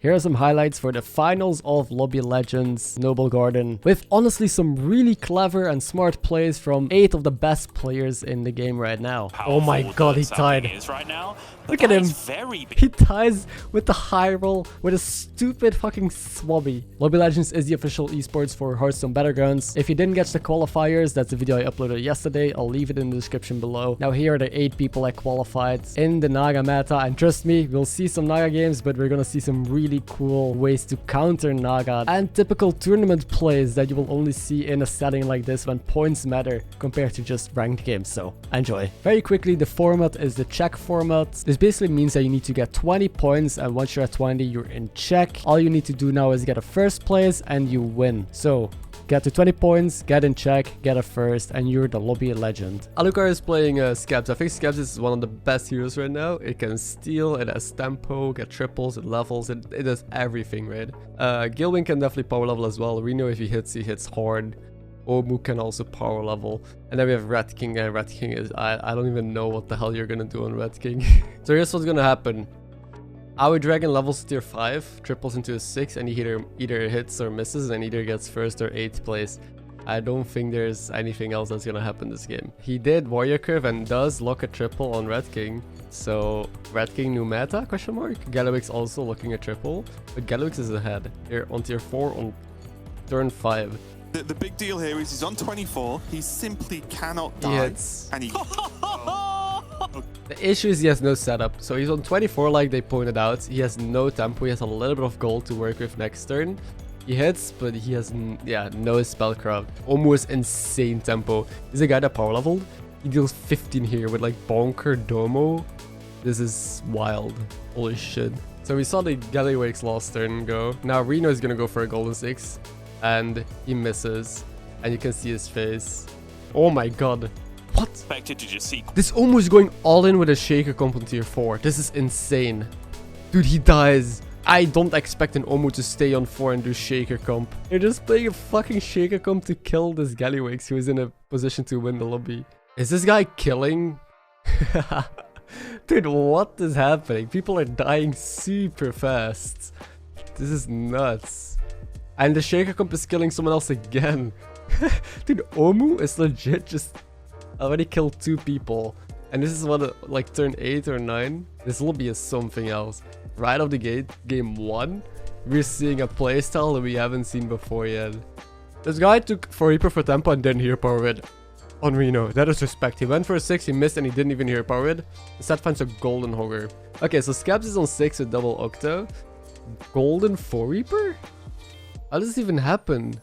Here are some highlights for the finals of Lobby Legends Noblegarden, with honestly some really clever and smart plays from 8 of the best players in the game right now. Oh my god, he tied. Look at him. He ties with the high roll with a stupid fucking swabby. Lobby Legends is the official esports for Hearthstone Battlegrounds. If you didn't catch the qualifiers, that's the video I uploaded yesterday. I'll leave it in the description below. Now here are the 8 people that qualified in the Naga meta, and trust me, we'll see some Naga games, but we're gonna see some really cool ways to counter Naga and typical tournament plays that you will only see in a setting like this when points matter compared to just ranked games. So enjoy. Very quickly, the format is the check format. This basically means that you need to get 20 points, and once you're at 20, you're in check. All you need to do now is get a first place and you win. So get to 20 points, get in check, get a first, and you're the Lobby Legend. Alucard is playing Savjz. I think Savjz is one of the best heroes right now. It can steal, it has tempo, get triples, it levels, it does everything, right? Gilwin can definitely power level as well. Reno, if he hits hard. Omu can also power level. And then we have Red King, and Red King is... I don't even know what the hell you're gonna do on Red King. So here's what's gonna happen. Our dragon levels tier 5, triples into a 6, and he either hits or misses, and either gets first or 8th place. I don't think there's anything else that's gonna happen this game. He did Warrior Curve and does lock a triple on Red King. So Red King new meta, question mark? Galliwix also looking a triple, but Galliwix is ahead. Here on tier 4 on turn 5. The big deal here is he's on 24. He simply cannot die. And he... The issue is he has no setup. So he's on 24 like they pointed out. He has no tempo. He has a little bit of gold to work with next turn. He hits, but he has no spellcraft. Omu is insane tempo. He's a guy that power leveled. He deals 15 here with like Bonker Domo. This is wild. Holy shit. So we saw the Galliwix last turn go. Now Reno is gonna go for a golden 6. And he misses, and you can see his face. Oh my god. What? Expected to just see. This Omu is going all in with a Shaker comp on tier 4. This is insane. Dude, he dies. I don't expect an Omu to stay on 4 and do Shaker comp. You're just playing a fucking Shaker comp to kill this Galliwix who is in a position to win the lobby. Is this guy killing? Dude, what is happening? People are dying super fast. This is nuts. And the Shaker comp is killing someone else again. Dude, Omu is legit just already killed 2 people. And this is what, like turn 8 or 9. This lobby is something else. Right off the gate, game 1, we're seeing a playstyle that we haven't seen before yet. This guy took for Reaper for tempo and didn't hear power red on Reno. That is respect. He went for a 6, he missed, and he didn't even hear power red. Instead finds a golden hogger. Okay, so Savjz is on 6 with double octo. Golden for Reaper? How does this even happen?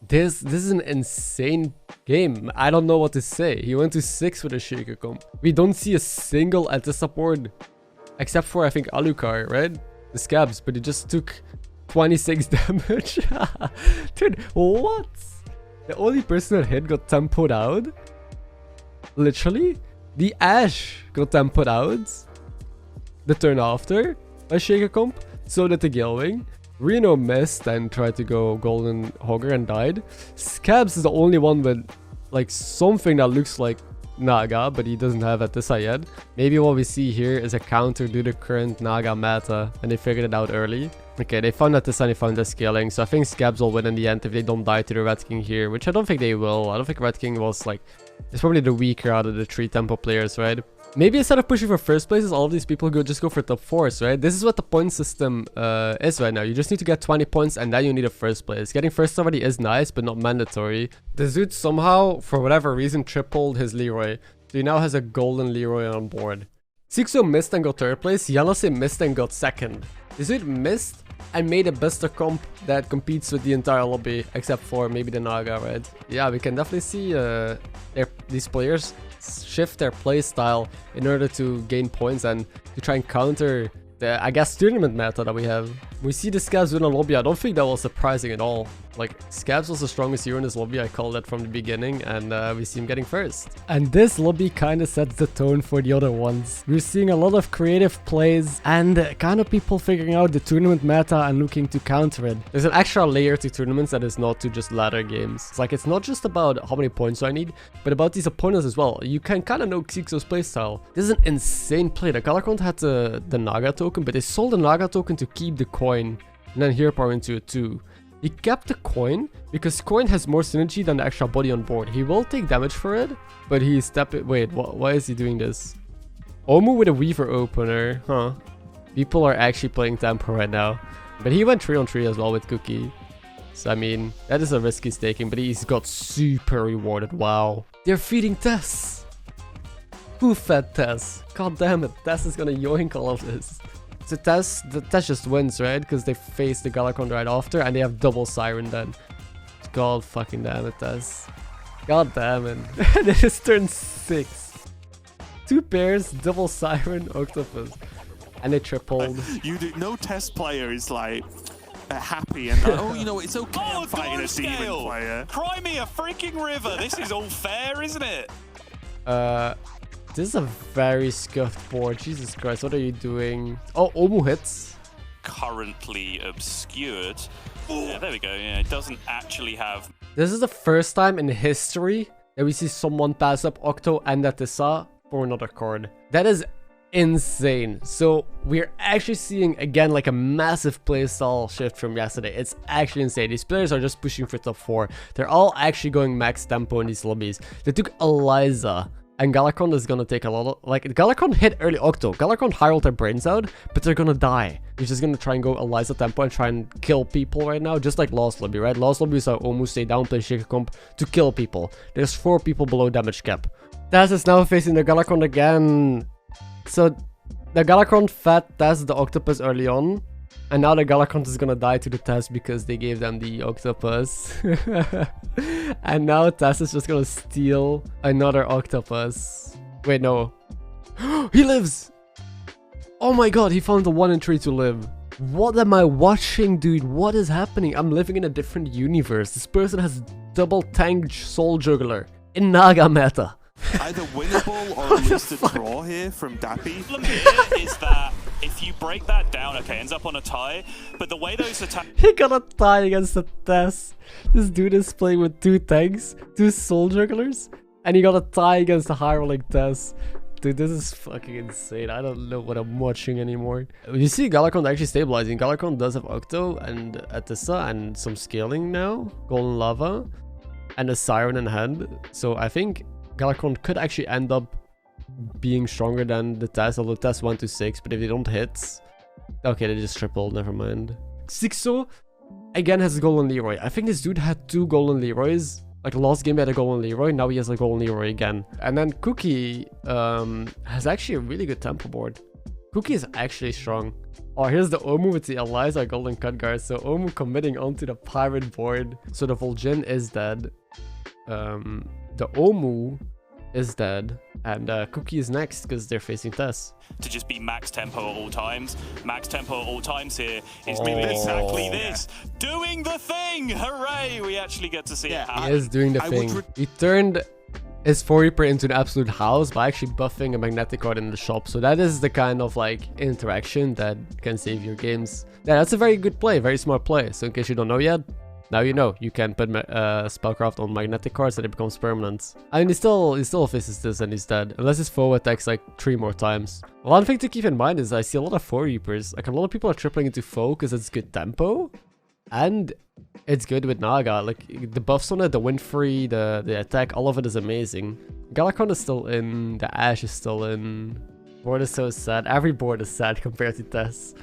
This is an insane game. I don't know what to say. He went to 6 with a Shaker comp. We don't see a single anti-support except for, I think, Alucard, right? The Savjz, but he just took 26 damage. Dude, what? The only person that hit got tempoed out? Literally? The Ashe got tempoed out the turn after by Shaker comp. So did the Gilwing. Reno missed and tried to go golden hogger and died. Savjz is the only one with like something that looks like Naga, but he doesn't have Atissa yet. Maybe what we see here is a counter to the current Naga meta, and they figured it out early. Okay, they found Atissa and they found the scaling, so I think Savjz will win in the end if they don't die to the Red King here, which I don't think they will. I don't think Red King was like... It's probably the weaker out of the 3 tempo players, right? Maybe instead of pushing for first places, all of these people just go for top 4s, right? This is what the point system is right now. You just need to get 20 points and then you need a first place. Getting first already is nice, but not mandatory. This dude somehow, for whatever reason, tripled his Leroy. So he now has a golden Leroy on board. Sixo missed and got 3rd place. Yanase missed and got 2nd. This dude missed and made a buster comp that competes with the entire lobby, except for maybe the Naga, right? Yeah, we can definitely see these players shift their play style in order to gain points and to try and counter the, I guess, tournament meta that we have. We see the Savjz win on lobby. I don't think that was surprising at all. Like, Savjz was the strongest hero in this lobby. I called that from the beginning, and we see him getting first. And this lobby kind of sets the tone for the other ones. We're seeing a lot of creative plays and kind of people figuring out the tournament meta and looking to counter it. There's an extra layer to tournaments that is not to just ladder games. It's like, it's not just about how many points I need, but about these opponents as well. You can kind of know Xixo's playstyle. This is an insane play. The Colorcount had the Naga token, but they sold the Naga token to keep the coin. And then here power into a 2. He kept the coin because coin has more synergy than the extra body on board. He will take damage for it, but he's stepping. Wait, why is he doing this? Omu with a Weaver opener, huh? People are actually playing tempo right now. But he went 3-on-3 as well with Cookie. So I mean, that is a risky staking, but he's got super rewarded. Wow. They're feeding Tess. Who fed Tess? God damn it, Tess is gonna yoink all of this. So Tess just wins, right? Because they face the Galakon right after, and they have double Siren then. God fucking damn it, Tess. God damn it. They just turned 6. 2 pairs, double Siren, Octopus. And they tripled. No test player is like happy and like, oh, you know, it's okay, I'm fighting a demon player. Cry me a freaking river. This is all fair, isn't it? This is a very scuffed board. Jesus Christ, what are you doing? Oh, Omu hits. Currently obscured. Yeah, there we go. Yeah, it doesn't actually have... This is the first time in history that we see someone pass up Octo and Atissa for another card. That is insane. So we're actually seeing again like a massive playstyle shift from yesterday. It's actually insane. These players are just pushing for top 4. They're all actually going max tempo in these lobbies. They took Eliza. And Galakon is gonna take a lot of... Like, Galakon hit early Octo. Galakon hired their brains out, but they're gonna die. They're just gonna try and go Eliza tempo and try and kill people right now. Just like Last Lobby, right? Last Lobby saw Omu stay down, play Shaker Comp to kill people. There's 4 people below damage cap. Taz is now facing the Galakon again. So, the Galakon fed Taz the Octopus early on. And now the Galakon is gonna die to the Taz because they gave them the Octopus. And now Taz is just gonna steal another Octopus. Wait, no. He lives! Oh my god, he found the 1 in 3 to live. What am I watching, dude? What is happening? I'm living in a different universe. This person has double tanked Soul Juggler in Naga meta. Either winnable or at least a draw here from Dappy. The problem here is that if you break that down, okay, ends up on a tie, but the way those attacks... He got a tie against the Tess. This dude is playing with 2 tanks, 2 Soul Jugglers, and he got a tie against the high rolling Tess. Dude, this is fucking insane. I don't know what I'm watching anymore. You see Galakon actually stabilizing. Galakon does have Octo and Atissa and some scaling now. Golden Lava. And a Siren in hand. So I think Galakon could actually end up being stronger than the Tess, although Tess went to 6, but if they don't hit... Okay, they just tripled, never mind. Sixo, again, has a Golden Leroy. I think this dude had 2 Golden Leroys. Like, last game he had a Golden Leroy, now he has a Golden Leroy again. And then Cookie has actually a really good tempo board. Cookie is actually strong. Oh, here's the Omu with the Eliza Golden Cut Guard. So Omu committing onto the pirate board. So the Vol'jin is dead. The Omu is dead, and Cookie is next because they're facing Tess. To just be max tempo at all times. Max tempo at all times here is really exactly this. Doing the thing! Hooray! We actually get to see it happen. He is doing the thing. He turned his 4 Reaper into an absolute house by actually buffing a magnetic card in the shop. So that is the kind of like interaction that can save your games. Yeah, that's a very good play, very smart play. So in case you don't know yet, now you know, you can put Spellcraft on magnetic cards and it becomes permanent. I mean, he still faces this and he's dead. Unless his foe attacks like 3 more times. One thing to keep in mind is I see a lot of 4 Reapers. Like, a lot of people are tripling into foe because it's good tempo. And it's good with Naga. Like, the buffs on it, the win free, the attack, all of it is amazing. Galakon is still in. The Ash is still in. Board is so sad. Every board is sad compared to Tess.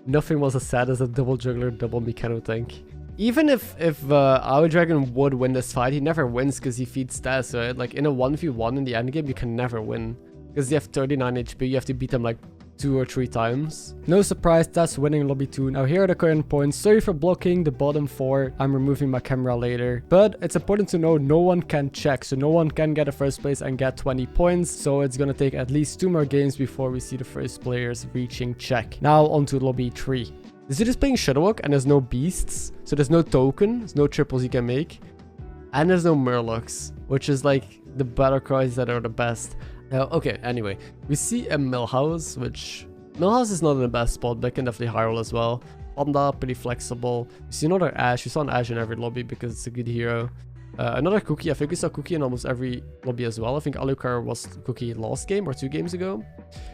Nothing was as sad as a double juggler, double Mechano tank. Even if our Dragon would win this fight, he never wins because he feeds Tess, right? Like, in a 1v1 in the endgame, you can never win. Because they have 39 HP, you have to beat them like 2 or 3 times. No surprise, Tess winning lobby 2. Now here are the current points. Sorry for blocking the bottom 4. I'm removing my camera later. But it's important to know no one can check. So no one can get a first place and get 20 points. So it's gonna take at least 2 more games before we see the first players reaching check. Now on to lobby 3. This dude is playing Shadowwalk and there's no beasts. So there's no token, there's no triples you can make. And there's no Murlocs, which is like the battle cries that are the best. Okay, anyway. We see a Millhouse, which... Millhouse is not in the best spot, but can definitely high roll as well. Honda, pretty flexible. We see another Ashe. We saw an Ashe in every lobby because it's a good hero. Another Cookie. I think we saw Cookie in almost every lobby as well. I think Alucard was Cookie last game or 2 games ago.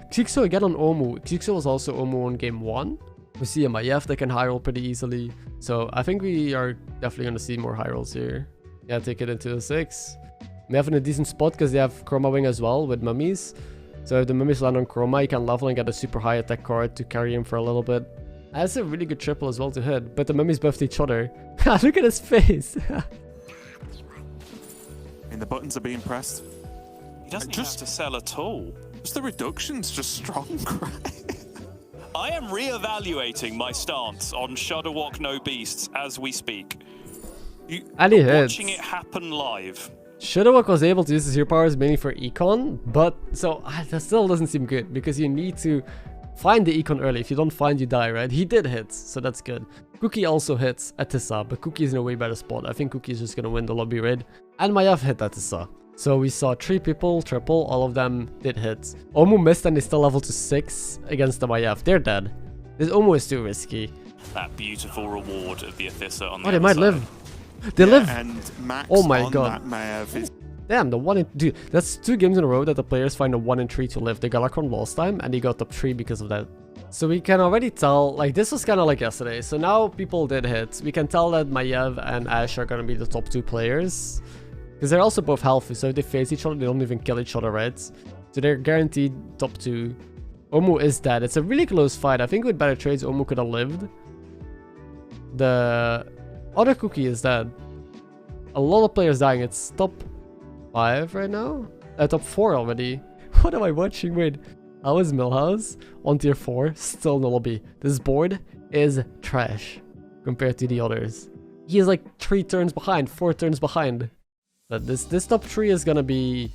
Xixo again on Omu. Xixo was also Omu on game 1. We see a Maiev that can high roll pretty easily. So I think we are definitely going to see more high rolls here. Yeah, take it into the 6. We have in a decent spot because they have Chroma Wing as well with mummies. So if the mummies land on Chroma, you can level and get a super high attack card to carry him for a little bit. That's a really good triple as well to hit, but the mummies buffed each other. Look at his face! And the buttons are being pressed. He doesn't have to sell at all. Just the reduction's just strong, right? I am re-evaluating my stance on Shudderwock No Beasts as we speak. And he hits. Watching it happen live. Shudderwock was able to use his hero powers mainly for econ, but so that still doesn't seem good because you need to find the econ early. If you don't find, you die, right? He did hit, so that's good. Cookie also hits at Tissa, but Cookie is in a way better spot. I think Cookie is just gonna win the lobby raid. And Maiev hit at Tissa. So we saw 3 people triple, all of them did hit. Omu missed and they still level to 6 against the Maiev. They're dead. This Omu is too risky. That beautiful reward of the Athissa on the they other might side. live. They live. And Max oh my on god. that Maiev is... Damn, the 1 in... Dude, that's 2 games in a row that the players find a 1 in 3 to live. The Galakron lost time and he got top 3 because of that. So we can already tell, like, this was kind of like yesterday. So now people did hit. We can tell that Maiev and Ash are going to be the top 2 players. Because they're also both healthy, so if they face each other, they don't even kill each other, right? So they're guaranteed top 2. Omu is dead. It's a really close fight. I think with better trades, Omu could have lived. The other Cookie is dead. A lot of players dying. It's top 5 right now? Top 4 already. What am I watching? Wait. How is Millhouse on tier 4? Still no lobby. This board is trash compared to the others. He is like 3 turns behind, 4 turns behind. But this top 3 is gonna be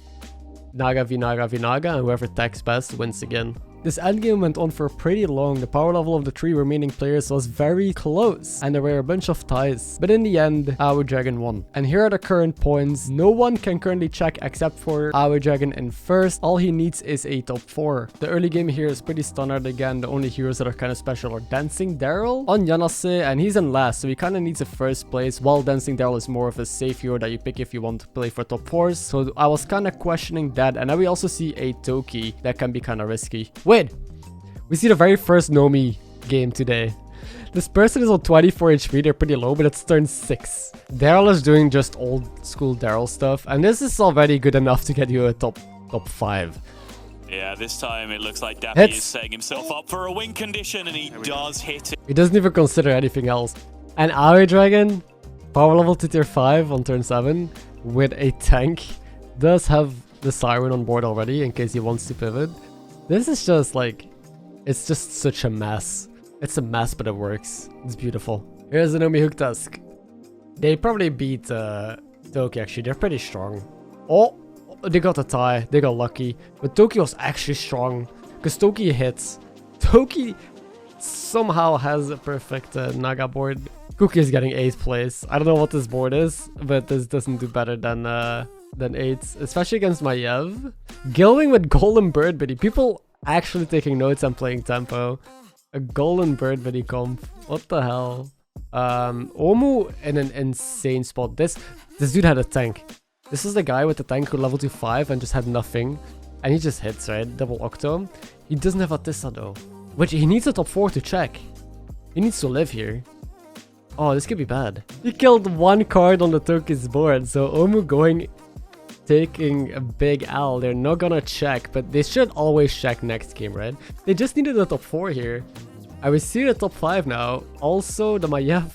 Naga v Naga v Naga, and whoever attacks best wins again. This endgame went on for pretty long. The power level of the 3 remaining players was very close, and there were a bunch of ties. But in the end, Our Dragon won. And here are the current points. No one can currently check except for Our Dragon in first. All he needs is a top 4. The early game here is pretty standard again. The only heroes that are kind of special are Dancing Daryl on Yanase, and he's in last, so he kind of needs a first place, while Dancing Daryl is more of a safe hero that you pick if you want to play for top 4s. So I was kind of questioning that, and then we also see a Toki that can be kind of risky. Wait, we see the very first Nomi game today. This person is on 24 HP, they're pretty low, but it's turn 6. Daryl is doing just old school Daryl stuff, and this is already good enough to get you a top 5. Yeah, this time it looks like Dappy is setting himself up for a win condition, and he does hit it. He doesn't even consider anything else. And Our Dragon, power level to tier 5 on turn 7, with a tank, does have the Siren on board already in case he wants to pivot. This is just like, it's just such a mess. It's a mess, but it works. It's beautiful. Here's the Nomi Hook Tusk. They probably beat Toki actually. They're pretty strong. Oh, they got a tie. They got lucky. But Toki was actually strong because Toki hits. Toki somehow has a perfect Naga board. Cookie is getting 8th place. I don't know what this board is, but this doesn't do better than 8th, especially against Maiev. Gilwing with Golden Bird Biddy. People actually taking notes and playing tempo. A Golden Bird Biddy comp. What the hell? Omu in an insane spot. This dude had a tank. This is the guy with the tank who leveled to 5 and just had nothing. And he just hits, right? Double Octo. He doesn't have a Tissa though. Which he needs a top 4 to check. He needs to live here. Oh, this could be bad. He killed 1 card on the Toki's board. So Omu taking a big L. They're not gonna check, but they should always check next game, right? They just needed a top 4 here. I will see the top 5 now. Also, the Maiev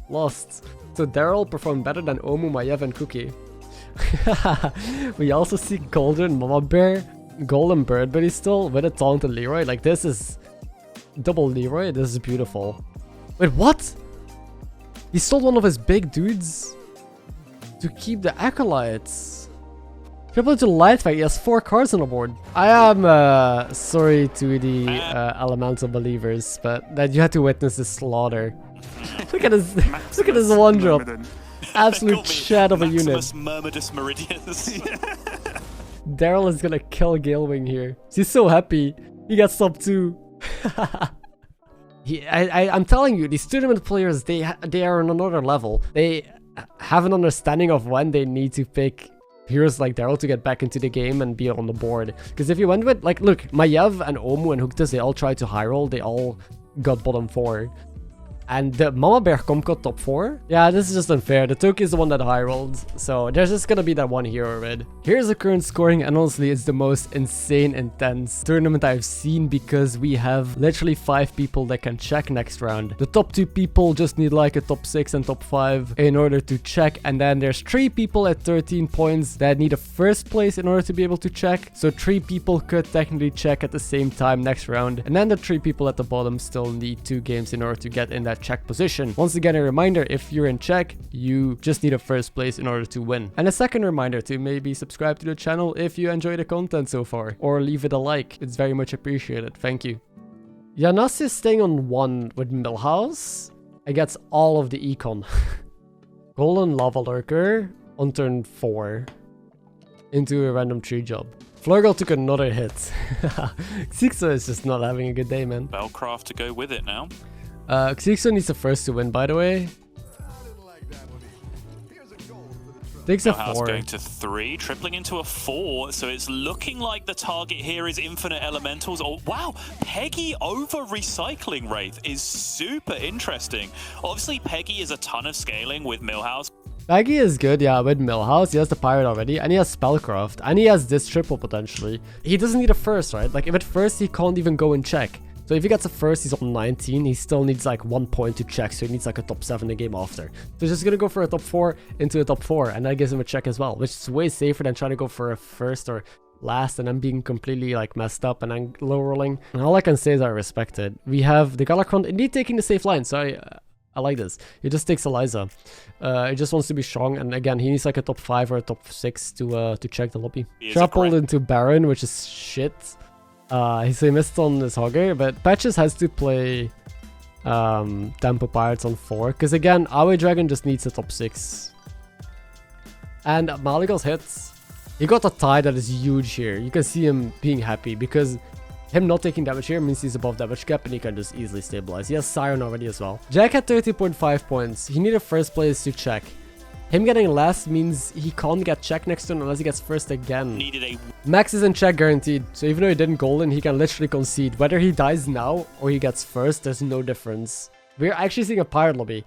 lost. So Daryl performed better than Omu, Maiev, and Cookie. We also see Golden Mama Bear, Golden Bird, but he's still with a taunted Leroy. Like, this is double Leroy. This is beautiful. Wait, what? He stole one of his big dudes to keep the Acolytes. Triple to Light Fight. He has 4 cards on the board. I am sorry to the elemental believers, but that you had to witness this slaughter. Look at his look at his 1 drop. Absolute chat of a unit. Murmidus Meridius. Daryl is gonna kill Galewing here. He's so happy. He got sub 2. I'm telling you, these tournament players, they are on another level. They have an understanding of when they need to pick heroes like Daryl to get back into the game and be on the board. Because if you went with, like, look, Maiev and Omu and Hooktas, they all try to high roll. They all got bottom 4. And the Mama Bear comp got top 4. Yeah, this is just unfair. The Toki is the one that high rolled. So there's just gonna be that one hero red. Here's the current scoring, and honestly, it's the most insane, intense tournament I've seen because we have literally 5 people that can check next round. The top 2 people just need like a top 6 and top 5 in order to check. And then there's 3 people at 13 points that need a first place in order to be able to check. So 3 people could technically check at the same time next round. And then the 3 people at the bottom still need 2 games in order to get in that check position. Once again, a reminder, if you're in check, you just need a first place in order to win. And a second reminder to maybe subscribe to the channel if you enjoy the content so far, or leave it a like. It's very much appreciated. Thank you. Yanas is staying on 1 with Millhouse and gets all of the econ. Golden Lava Lurker on turn 4 into a random tree job. Flurgle took another hit. Xixo is just not having a good day, man. Bellcraft to go with it now. Xixo needs the first to win, by the way. Takes a 4. Going to 3, tripling into a 4. So it's looking like the target here is infinite elementals. Oh, wow. Peggy over recycling Wraith is super interesting. Obviously, Peggy is a ton of scaling with Millhouse. Peggy is good, yeah, with Millhouse. He has the Pirate already, and he has Spellcraft, and he has this triple potentially. He doesn't need a first, right? Like, if at first he can't even go and check. So if he gets a first, he's on 19. He still needs like 1 point to check, so he needs like a top 7 the game after. So he's just gonna go for a top 4 into a top 4, and that gives him a check as well, which is way safer than trying to go for a first or last and then being completely like messed up and then low rolling. And all I can say is I respect it. We have the Galakron indeed taking the safe line, so I like this. He just takes Slysssa. He just wants to be strong, and again, he needs like a top 5 or a top 6 to check the lobby. Trampled into Baron, which is shit. He missed on his Hogger, but Patches has to play Tempo Pirates on 4, because again, Aoi Dragon just needs a top 6. And Maligo's hits. He got a tie that is huge here. You can see him being happy, because him not taking damage here means he's above damage cap and he can just easily stabilize. He has Siren already as well. Jack had 30.5 points. He needed first place to check. Him getting last means he can't get check next turn unless he gets first again. Max is in check guaranteed, so even though he didn't golden, he can literally concede. Whether he dies now or he gets first, there's no difference. We're actually seeing a pirate lobby.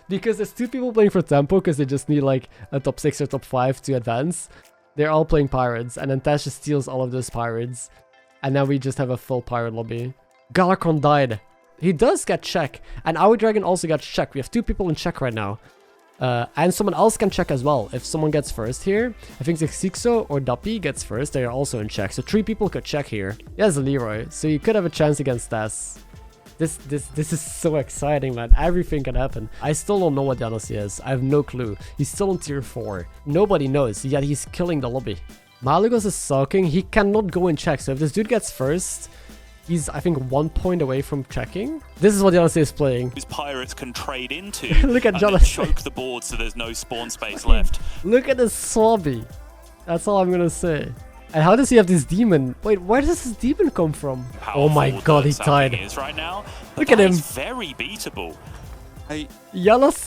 Because there's 2 people playing for tempo because they just need like a top 6 or top 5 to advance. They're all playing pirates, and then Tash just steals all of those pirates. And now we just have a full pirate lobby. Galakron died. He does get check, and Aoi Dragon also gets check. We have 2 people in check right now. And someone else can check as well. If someone gets first here, I think Xixo or Dappy gets first, they are also in check. So 3 people could check here. He has Leroy, so you could have a chance against Tess. This is so exciting, man. Everything can happen. I still don't know what Yanos is. I have no clue. He's still on tier 4. Nobody knows, yet he's killing the lobby. Malygos is sulking. He cannot go and check. So if this dude gets first, he's, I think, 1 point away from checking. This is what Yanos is playing. His pirates can trade into Look at and choke the board so there's no spawn space left. Look at this swabby. That's all I'm gonna say. And how does he have this demon? Wait, where does this demon come from? Powerful oh my god, he tied. Right now, look at him. Very beatable. Hey, Yanos,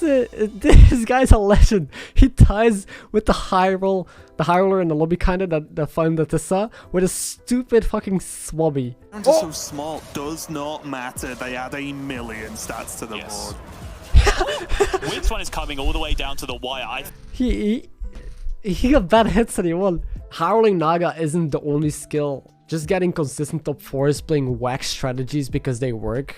this guy's a legend. He ties with the high roll, the high roller in the lobby kind of that found the Tessa with a stupid fucking swabby. They're so small. Does not matter. They add 1,000,000 stats to the board. Which one is coming all the way down to the wire? He got bad hits and he won. Howling Naga isn't the only skill. Just getting consistent top 4s, playing whack strategies because they work,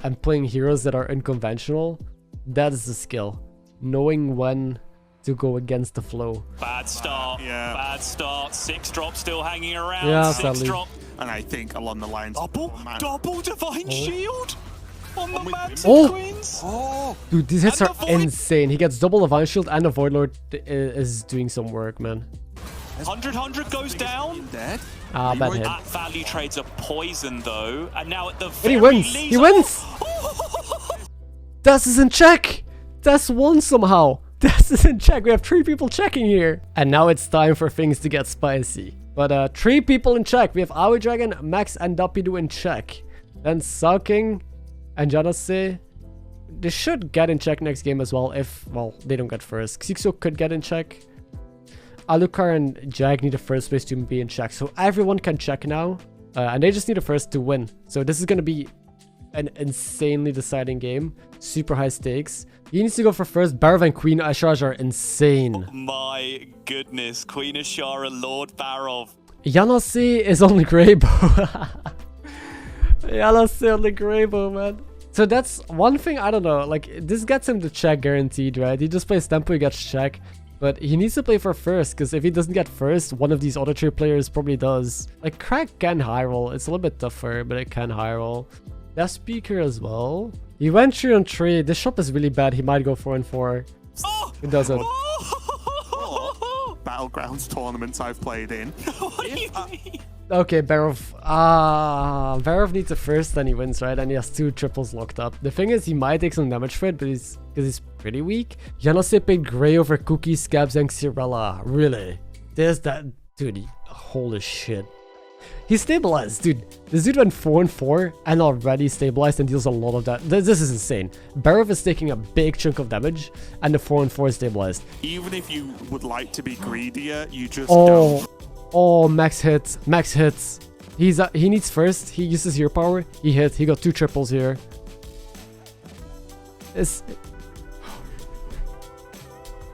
and playing heroes that are unconventional, that is the skill. Knowing when to go against the flow. Bad start. Bad start. 6 drop still hanging around. Yeah, 6 sadly. drop. And I think along the lines... Double Divine Shield on the Max Queens. Dude, these hits are insane. He gets double Divine Shield and the Void Lord is doing some work, man. 100 goes down. Dead. Bad hit. At value trades a poison though, and now at the But he wins! He wins! Das is in check! Das won somehow! Das is in check! We have 3 people checking here! And now it's time for things to get spicy. But 3 people in check. We have Aoi Dragon, Max and Dapidu in check. Then Sulking and Janase. They should get in check next game as well if, well, they don't get first. Xixo could get in check. Alucard and Jag need a first place to be in check. So everyone can check now. And they just need a first to win. So this is going to be an insanely deciding game. Super high stakes. He needs to go for first. Barav and Queen Ashraj are insane. My goodness, Queen Ashara, Lord Barov. Yanase is on the Greybow. Yanase on the Greybow, man. So that's one thing, I don't know, like, this gets him the check guaranteed, right? He just plays tempo, he gets check. But he needs to play for first, because if he doesn't get first, one of these other 3 players probably does. Like, Crack can high roll. It's a little bit tougher, but it can high roll. That Speaker as well. He went 3 on 3. This shop is really bad. He might go 4 on 4. Oh! He doesn't. Battlegrounds tournaments I've played in. What do you mean? Okay, Barov. Barov needs a first, then he wins, right? And he has 2 triples locked up. The thing is, he might take some damage for it, but because he's pretty weak. Yanase played Grey over Cookie, Scabs, and Xyrella. Really? There's that. Dude, holy shit. He's stabilized, dude. This dude went 4 on 4 and already stabilized and deals a lot of that. This is insane. Barov is taking a big chunk of damage, and the 4 on 4 is stabilized. Even if you would like to be greedier, you just don't. Oh, max hits. Max hits. He needs first. He uses hero power. He hit. He got 2 triples here.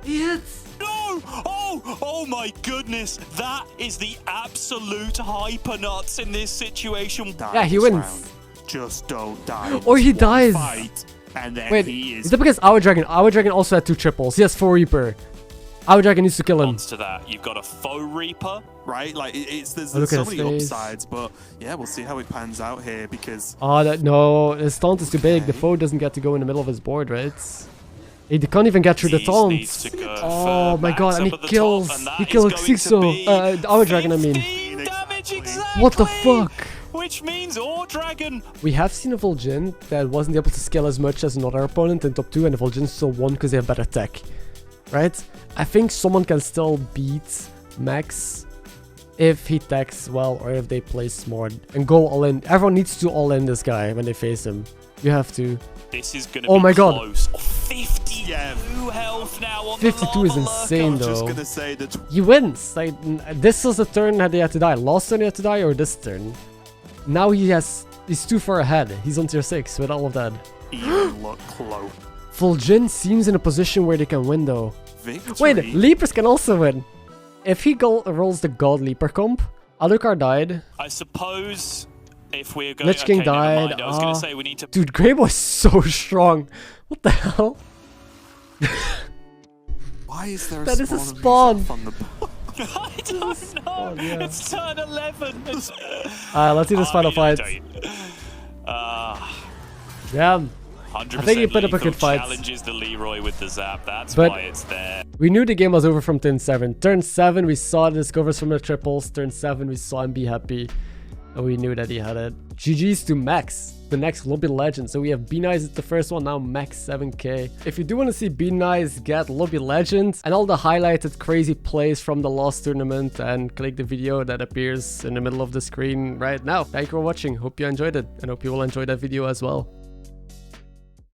He hits. No! Oh my goodness. That is the absolute hyper nuts in this situation. Yeah, he wins. Round. Just don't die. Or he dies. Fight, and then Wait, he is. is that because Our Dragon? Our Dragon also had 2 triples. He has 4 Reaper. Our Dragon needs to kill him. To that, you've got a faux Reaper. Right? Like, there's Look so at his many face. upsides, but yeah, we'll see how it pans out here because. Oh, no. His taunt is too big. The foe doesn't get to go in the middle of his board, right? He can't even get through the taunt. Oh my god, and he kills. He kills Xixo. Our Dragon, I mean. Exactly. What the fuck? Which means Our Dragon. We have seen a Vol'jin that wasn't able to scale as much as another opponent in top 2, and the Vol'jin still won because they have better tech. Right? I think someone can still beat Max if he techs well or if they play smart and go all in. Everyone needs to all in this guy when they face him. You have to. This is gonna be my close. god. 52 health now on 52 is insane though. Just gonna say that He wins. Like, this was the turn that they had to die. Last turn he had to die, or this turn. Now he's too far ahead. He's on tier 6 with all of that. even look close. Vol'jin seems in a position where they can win though. Victory. Wait, Leapers can also win. If he rolls the God Leaper comp, Alucard died. I suppose if we're going... Lich King okay, never died. mind. I was going to say we need to... Dude, Greyboy's so strong. What the hell? Why is there a That is a spawn spawn. on the board? I don't know. yeah. It's turn 11. Let's see this final fight. Yeah. 100% I think he put up a good fight. Challenges the Leroy with the zap. That's But why it's there. we knew the game was over from turn 7. Turn 7, we saw the discovers from the triples. Turn 7, we saw him be happy. And we knew that he had it. GG's to Max, the next Lobby Legends. So we have B-Nice is the first one, now Max 7k. If you do want to see B-Nice get Lobby Legends and all the highlighted crazy plays from the last tournament, and click the video that appears in the middle of the screen right now. Thank you for watching. Hope you enjoyed it and hope you will enjoy that video as well.